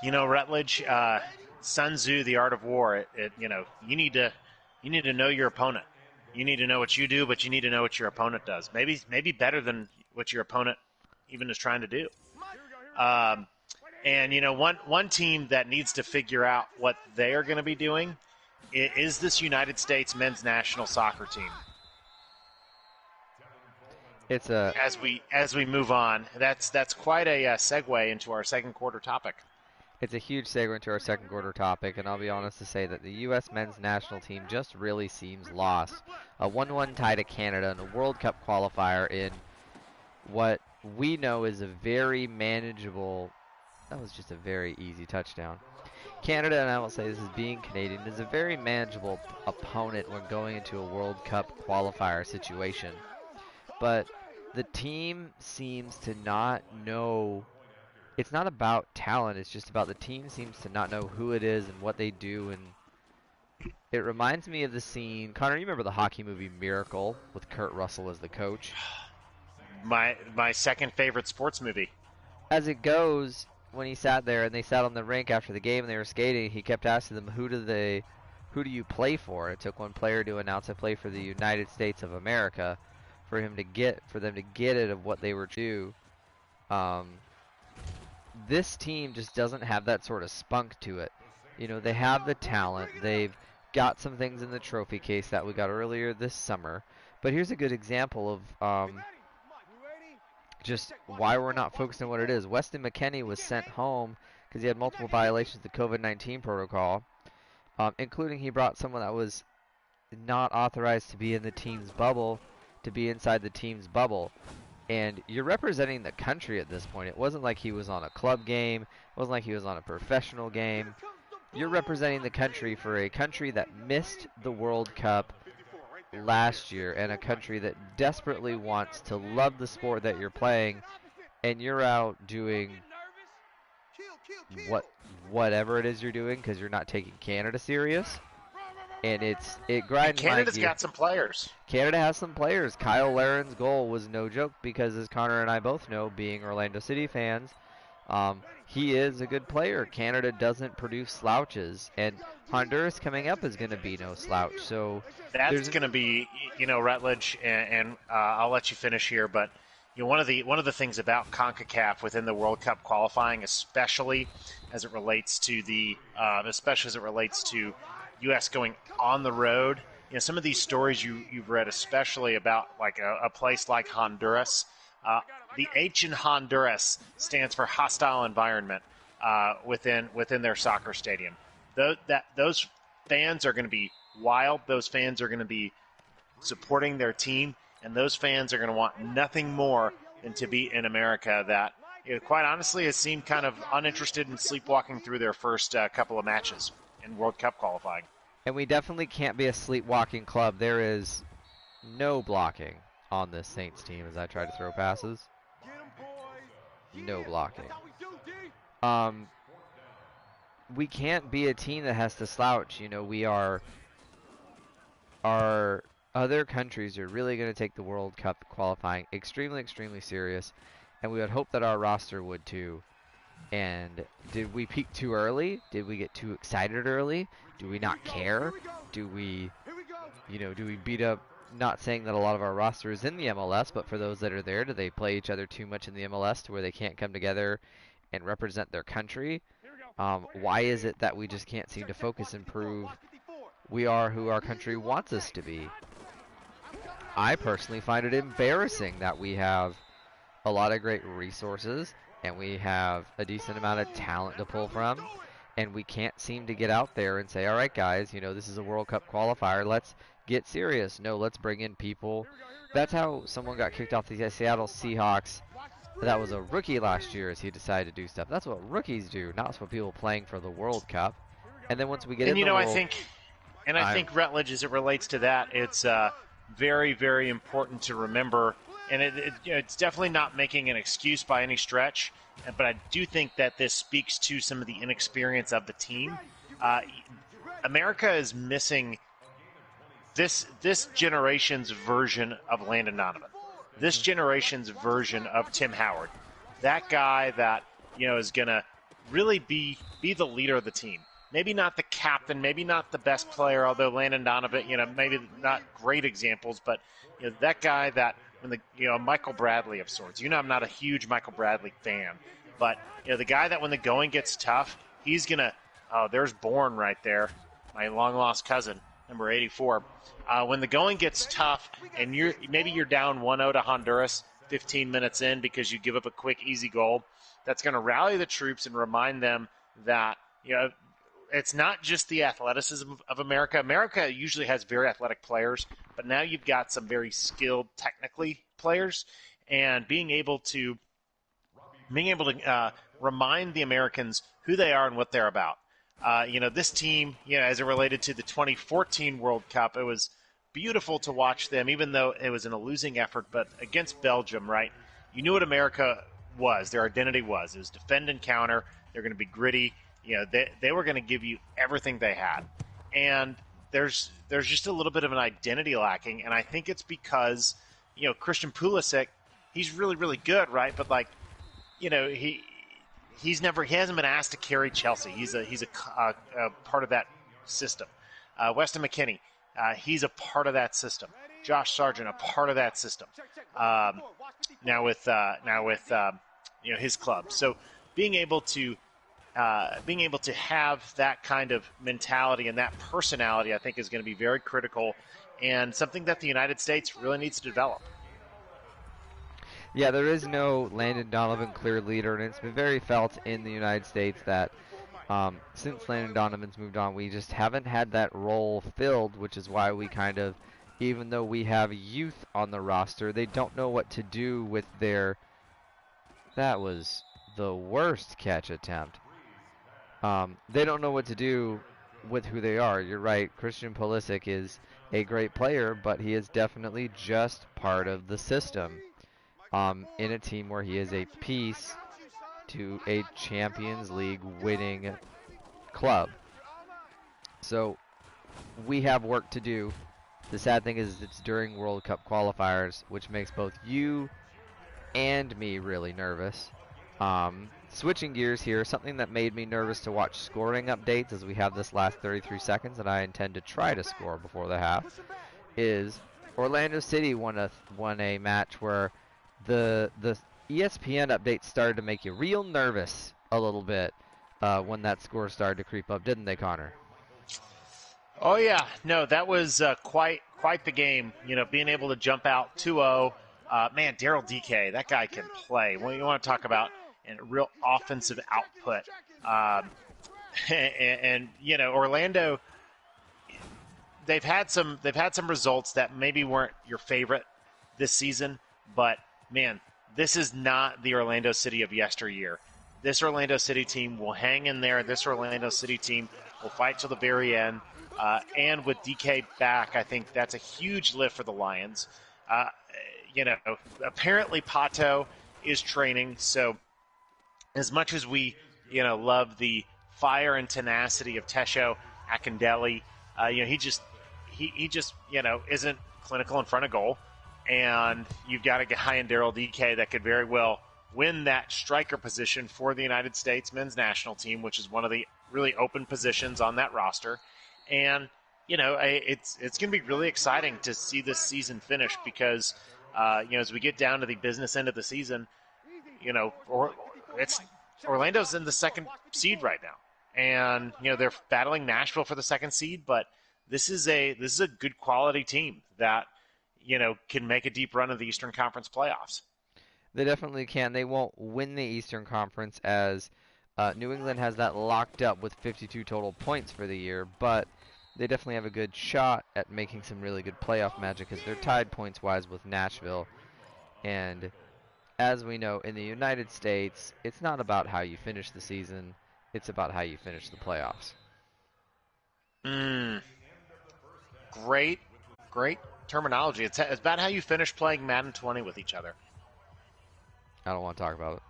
Rutledge, Sun Tzu, The Art of War. You need to know your opponent. You need to know what you do, but you need to know what your opponent does. Maybe better than what your opponent even is trying to do. One team that needs to figure out what they are going to be doing is this United States men's national soccer team. As we move on, that's quite a segue into our second quarter topic. It's a huge segue into our second quarter topic, and I'll be honest to say that the U.S. men's national team just really seems lost. A 1-1 tie to Canada in a World Cup qualifier in what we know is a very manageable. That was just a very easy touchdown. Canada, and I will say this is being Canadian, is a very manageable opponent when going into a World Cup qualifier situation. But the team seems to not know. It's not about talent, it's just about the team seems to not know who it is and what they do. And it reminds me of the scene. Connor, you remember the hockey movie Miracle with Kurt Russell as the coach? My second favorite sports movie. As it goes, when he sat there and they sat on the rink after the game and they were skating, he kept asking them, who do you play for? It took one player to announce, I play for the United States of America, for them to get it of what they were due. This team just doesn't have that sort of spunk to it. They have the talent. They've got some things in the trophy case that we got earlier this summer. But here's a good example of just why we're not focused on what it is. Weston McKennie was sent home because he had multiple violations of the COVID-19 protocol, including he brought someone that was not authorized to be in the team's bubble to be inside the team's bubble. And you're representing the country at this point. It wasn't like he was on a club game. It wasn't like he was on a professional game. You're representing the country for a country that missed the World Cup last year and a country that desperately wants to love the sport that you're playing, and you're out doing whatever it is you're doing because you're not taking Canada serious. And it grinds my gears. Canada's got some players. Canada has some players. Kyle Laren's goal was no joke because, as Connor and I both know, being Orlando City fans, he is a good player. Canada doesn't produce slouches, and Honduras coming up is going to be no slouch. So that's going to be, Rutledge, and I'll let you finish here. But one of the things about CONCACAF within the World Cup qualifying, especially as it relates to U.S. going on the road. Some of these stories you've read, especially about like a place like Honduras. The H in Honduras stands for hostile environment within their soccer stadium. Those fans are going to be wild. Those fans are going to be supporting their team, and those fans are going to want nothing more than to be in America that, quite honestly, has seemed kind of uninterested in sleepwalking through their first couple of matches in World Cup qualifying. And we definitely can't be a sleepwalking club. There is no blocking on this Saints team as I try to throw passes. No blocking. We can't be a team that has to slouch. Our other countries are really going to take the World Cup qualifying extremely, extremely serious, and we would hope that our roster would too. And did we peak too early? Did we get too excited early? Do we not care? Do we beat up, not saying that a lot of our roster is in the MLS, but for those that are there, do they play each other too much in the MLS to where they can't come together and represent their country? Why is it that we just can't seem to focus and prove we are who our country wants us to be? I personally find it embarrassing that we have a lot of great resources and we have a decent amount of talent to pull from, and we can't seem to get out there and say, all right, guys, this is a World Cup qualifier. Let's get serious. No, let's bring in people. That's how someone got kicked off the Seattle Seahawks. That was a rookie last year as he decided to do stuff. That's what rookies do, not what people playing for the World Cup. And then once we get in the World... I think, Rutledge, as it relates to that, it's very, very important to remember. And it's definitely not making an excuse by any stretch, but I do think that this speaks to some of the inexperience of the team. America is missing this generation's version of Landon Donovan, this generation's version of Tim Howard, that guy that is going to really be the leader of the team. Maybe not the captain, maybe not the best player, although Landon Donovan, maybe not great examples, but that guy that when Michael Bradley of sorts. I'm not a huge Michael Bradley fan, but the guy that when the going gets tough, he's gonna. Oh, there's Bourne right there, my long lost cousin, number 84. When the going gets tough, and you're down 1-0 to Honduras 15 minutes in because you give up a quick, easy goal, that's going to rally the troops and remind them that it's not just the athleticism of America. America usually has very athletic players, but now you've got some very skilled technically players, and being able to remind the Americans who they are and what they're about. This team, as it related to the 2014 World Cup, it was beautiful to watch them, even though it was in a losing effort, but against Belgium, right? You knew what America was, their identity was. It was defend and counter. They're going to be gritty. They were going to give you everything they had. And there's just a little bit of an identity lacking, and I think it's because, Christian Pulisic, he's really, really good, right? But he hasn't been asked to carry Chelsea. He's a part of that system. Weston McKennie, he's a part of that system. Josh Sargent, a part of that system. Now with his club. So being able to have that kind of mentality and that personality, I think, is going to be very critical and something that the United States really needs to develop. Yeah, there is no Landon Donovan clear leader, and it's been very felt in the United States that since Landon Donovan's moved on, we just haven't had that role filled, which is why we kind of, even though we have youth on the roster, they don't know what to do with their... That was the worst catch attempt. They don't know what to do with who they are. You're right, Christian Pulisic is a great player, but he is definitely just part of the system. In a team where he is a piece to a Champions League winning club. So we have work to do. The sad thing is it's during World Cup qualifiers, which makes both you and me really nervous. Switching gears here, something that made me nervous to watch scoring updates as we have this last 33 seconds, and I intend to try to score before the half, is Orlando City won a match where the ESPN updates started to make you real nervous a little bit when that score started to creep up, didn't they, Connor? Oh, yeah. No, that was quite the game, being able to jump out 2-0. Man, Daryl DK, that guy can play. Well, you want to talk about a real offensive output. Orlando, they've had some results that maybe weren't your favorite this season, but man, this is not the Orlando City of yesteryear. This Orlando City team will hang in there. This Orlando City team will fight till the very end. And with DK back, I think that's a huge lift for the Lions. Apparently Pato is training, so as much as we, love the fire and tenacity of Tesho Akindele, he just isn't clinical in front of goal. And you've got a guy in Daryl DK that could very well win that striker position for the United States men's national team, which is one of the really open positions on that roster. And, it's going to be really exciting to see this season finish because, as we get down to the business end of the season, Orlando's in the second seed right now. And, they're battling Nashville for the second seed, but this is a good quality team that, can make a deep run of the Eastern Conference playoffs. They definitely can. They won't win the Eastern Conference as New England has that locked up with 52 total points for the year, but they definitely have a good shot at making some really good playoff magic as they're tied points-wise with Nashville. And as we know, in the United States, it's not about how you finish the season, it's about how you finish the playoffs. Great terminology. It's about how you finish playing Madden 20 with each other. I don't want to talk about it.